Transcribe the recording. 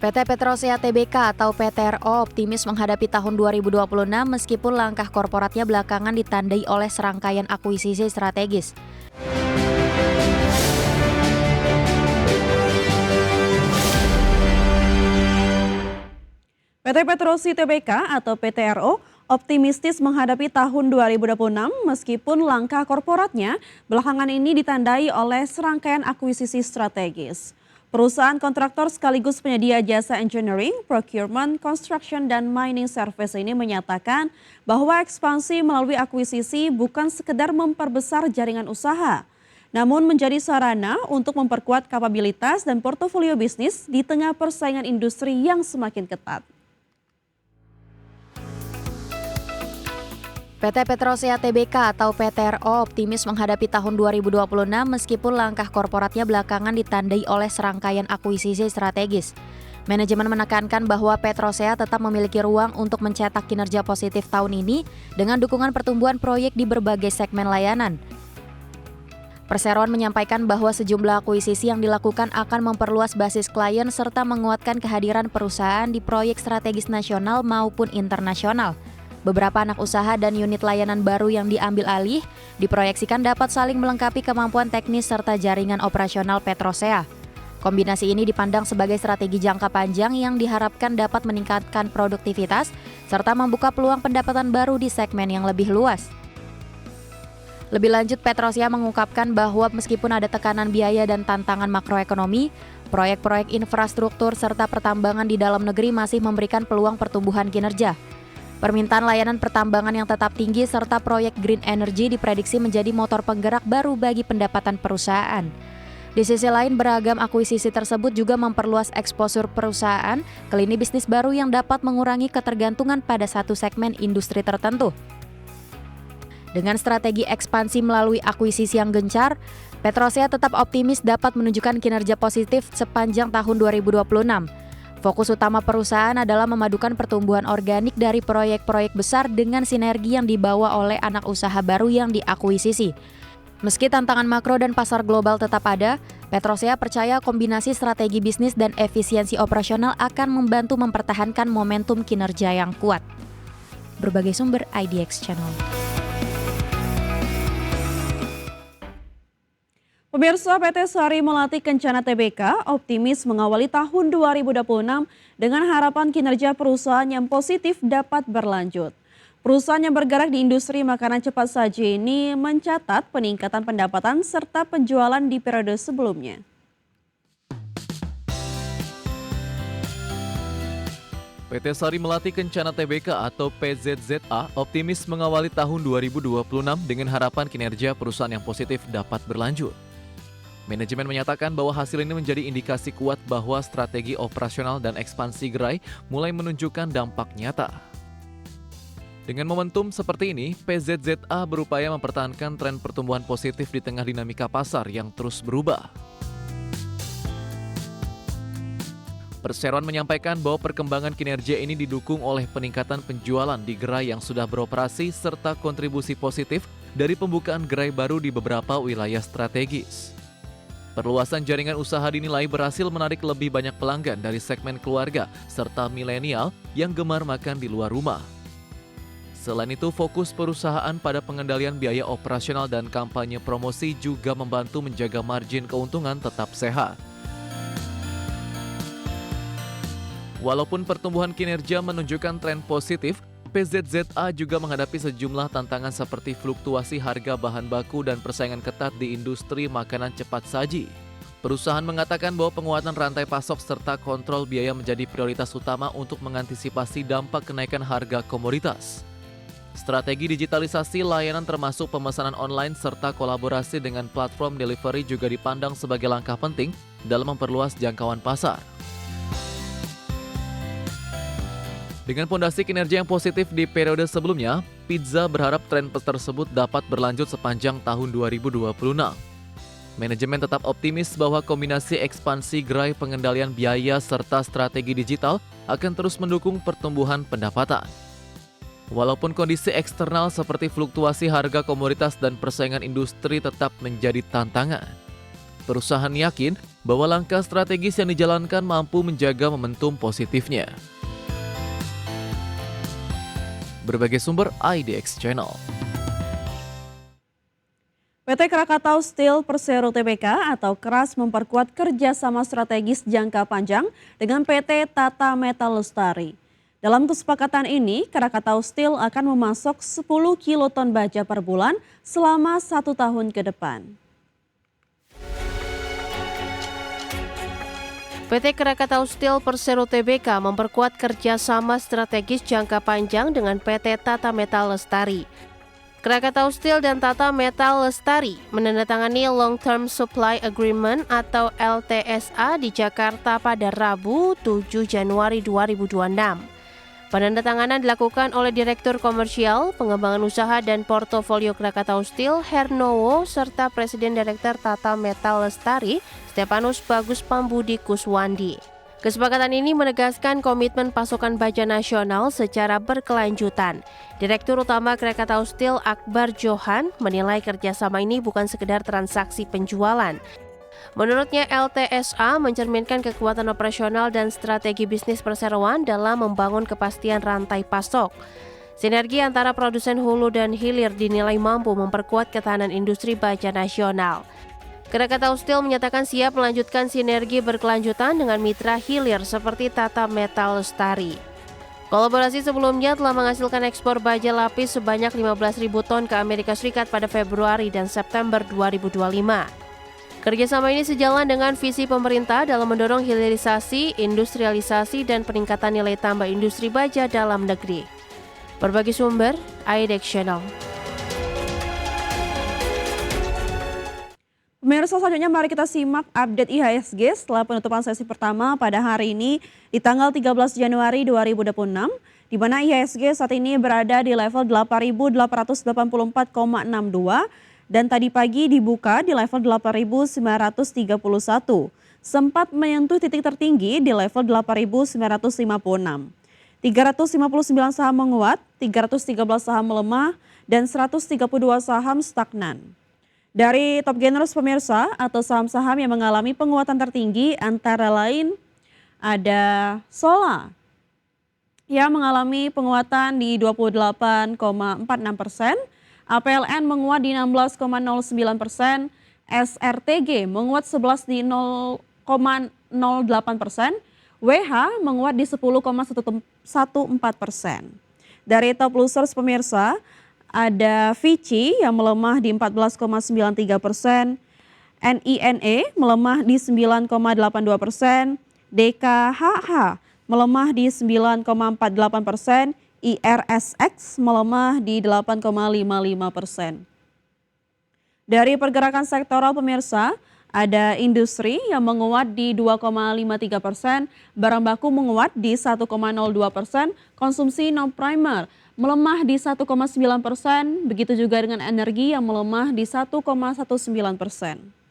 PT Petrosia Tbk atau PTRO optimis menghadapi tahun 2026 meskipun langkah korporatnya belakangan ditandai oleh serangkaian akuisisi strategis. PT Petrosi Tbk atau PTRO optimistis menghadapi tahun 2026 meskipun langkah korporatnya belakangan ini ditandai oleh serangkaian akuisisi strategis. Perusahaan kontraktor sekaligus penyedia jasa engineering, procurement, construction, dan mining service ini menyatakan bahwa ekspansi melalui akuisisi bukan sekedar memperbesar jaringan usaha, namun menjadi sarana untuk memperkuat kapabilitas dan portofolio bisnis di tengah persaingan industri yang semakin ketat. PT Petrosia Tbk atau PTRO optimis menghadapi tahun 2026 meskipun langkah korporatnya belakangan ditandai oleh serangkaian akuisisi strategis. Manajemen menekankan bahwa Petrosia tetap memiliki ruang untuk mencetak kinerja positif tahun ini dengan dukungan pertumbuhan proyek di berbagai segmen layanan. Perseroan menyampaikan bahwa sejumlah akuisisi yang dilakukan akan memperluas basis klien serta menguatkan kehadiran perusahaan di proyek strategis nasional maupun internasional. Beberapa anak usaha dan unit layanan baru yang diambil alih diproyeksikan dapat saling melengkapi kemampuan teknis serta jaringan operasional Petrosia. Kombinasi ini dipandang sebagai strategi jangka panjang yang diharapkan dapat meningkatkan produktivitas serta membuka peluang pendapatan baru di segmen yang lebih luas. Lebih lanjut, Petrosia mengungkapkan bahwa meskipun ada tekanan biaya dan tantangan makroekonomi, proyek-proyek infrastruktur serta pertambangan di dalam negeri masih memberikan peluang pertumbuhan kinerja. Permintaan layanan pertambangan yang tetap tinggi serta proyek green energy diprediksi menjadi motor penggerak baru bagi pendapatan perusahaan. Di sisi lain, beragam akuisisi tersebut juga memperluas eksposur perusahaan ke lini bisnis baru yang dapat mengurangi ketergantungan pada satu segmen industri tertentu. Dengan strategi ekspansi melalui akuisisi yang gencar, Petrosia tetap optimis dapat menunjukkan kinerja positif sepanjang tahun 2026. Fokus utama perusahaan adalah memadukan pertumbuhan organik dari proyek-proyek besar dengan sinergi yang dibawa oleh anak usaha baru yang diakuisisi. Meski tantangan makro dan pasar global tetap ada, Petrosia percaya kombinasi strategi bisnis dan efisiensi operasional akan membantu mempertahankan momentum kinerja yang kuat. Berbagai sumber IDX Channel. Pemirsa, PT Sari Melati Kencana Tbk optimis mengawali tahun 2026 dengan harapan kinerja perusahaan yang positif dapat berlanjut. Perusahaan yang bergerak di industri makanan cepat saji ini mencatat peningkatan pendapatan serta penjualan di periode sebelumnya. PT Sari Melati Kencana Tbk atau PZZA optimis mengawali tahun 2026 dengan harapan kinerja perusahaan yang positif dapat berlanjut. Manajemen menyatakan bahwa hasil ini menjadi indikasi kuat bahwa strategi operasional dan ekspansi gerai mulai menunjukkan dampak nyata. Dengan momentum seperti ini, PZZA berupaya mempertahankan tren pertumbuhan positif di tengah dinamika pasar yang terus berubah. Perseroan menyampaikan bahwa perkembangan kinerja ini didukung oleh peningkatan penjualan di gerai yang sudah beroperasi serta kontribusi positif dari pembukaan gerai baru di beberapa wilayah strategis. Perluasan jaringan usaha dinilai berhasil menarik lebih banyak pelanggan dari segmen keluarga serta milenial yang gemar makan di luar rumah. Selain itu, fokus perusahaan pada pengendalian biaya operasional dan kampanye promosi juga membantu menjaga margin keuntungan tetap sehat. Walaupun pertumbuhan kinerja menunjukkan tren positif, PZZA juga menghadapi sejumlah tantangan seperti fluktuasi harga bahan baku dan persaingan ketat di industri makanan cepat saji. Perusahaan mengatakan bahwa penguatan rantai pasok serta kontrol biaya menjadi prioritas utama untuk mengantisipasi dampak kenaikan harga komoditas. Strategi digitalisasi layanan termasuk pemesanan online serta kolaborasi dengan platform delivery juga dipandang sebagai langkah penting dalam memperluas jangkauan pasar. Dengan fondasi kinerja yang positif di periode sebelumnya, Pizza berharap tren tersebut dapat berlanjut sepanjang tahun 2026. Manajemen tetap optimis bahwa kombinasi ekspansi gerai pengendalian biaya serta strategi digital akan terus mendukung pertumbuhan pendapatan. Walaupun kondisi eksternal seperti fluktuasi harga komoditas dan persaingan industri tetap menjadi tantangan, perusahaan yakin bahwa langkah strategis yang dijalankan mampu menjaga momentum positifnya. Berbagai sumber IDX Channel. PT Krakatau Steel Persero Tbk atau KRAS memperkuat kerjasama strategis jangka panjang dengan PT Tata Metal Lestari. Dalam kesepakatan ini, Krakatau Steel akan memasok 10 kiloton baja per bulan selama 1 tahun ke depan. PT Krakatau Steel Persero Tbk memperkuat kerjasama strategis jangka panjang dengan PT Tata Metal Lestari. Krakatau Steel dan Tata Metal Lestari menandatangani Long Term Supply Agreement atau LTSA di Jakarta pada Rabu 7 Januari 2026. Penandatanganan dilakukan oleh Direktur Komersial, Pengembangan Usaha dan Portofolio Krakatau Steel, Hernowo, serta Presiden Direktur Tata Metal Lestari, Stepanus Bagus Pambudi Kuswandi. Kesepakatan ini menegaskan komitmen pasokan baja nasional secara berkelanjutan. Direktur Utama Krakatau Steel Akbar Johan menilai kerjasama ini bukan sekedar transaksi penjualan. Menurutnya LTSA mencerminkan kekuatan operasional dan strategi bisnis perseroan dalam membangun kepastian rantai pasok. Sinergi antara produsen hulu dan hilir dinilai mampu memperkuat ketahanan industri baja nasional. Krakatau Steel menyatakan siap melanjutkan sinergi berkelanjutan dengan mitra hilir seperti Tata Metal Lestari. Kolaborasi sebelumnya telah menghasilkan ekspor baja lapis sebanyak 15.000 ton ke Amerika Serikat pada Februari dan September 2025. Kerjasama ini sejalan dengan visi pemerintah dalam mendorong hilirisasi, industrialisasi, dan peningkatan nilai tambah industri baja dalam negeri. Berbagai sumber, IDX Channel. Pemirsa, selanjutnya mari kita simak update IHSG setelah penutupan sesi pertama pada hari ini di tanggal 13 Januari 2026, di mana IHSG saat ini berada di level 8.884,62 dan tadi pagi dibuka di level 8.931, sempat menyentuh titik tertinggi di level 8.956. 359 saham menguat, 313 saham melemah, dan 132 saham stagnan. Dari top gainers pemirsa atau saham-saham yang mengalami penguatan tertinggi antara lain ada Sola yang mengalami penguatan di 28,46%, APLN menguat di 16,09%, SRTG menguat 11 di 0,08%, WH menguat di 10,14%. Dari top losers pemirsa, ada Vici yang melemah di 14,93%, NINE melemah di 9,82%, DKHH melemah di 9,48%, IRSX melemah di 8,55%. Dari pergerakan sektoral pemirsa, ada industri yang menguat di 2,53%, barang baku menguat di 1,02%, konsumsi non-primer melemah di 1,9%, begitu juga dengan energi yang melemah di 1,19%.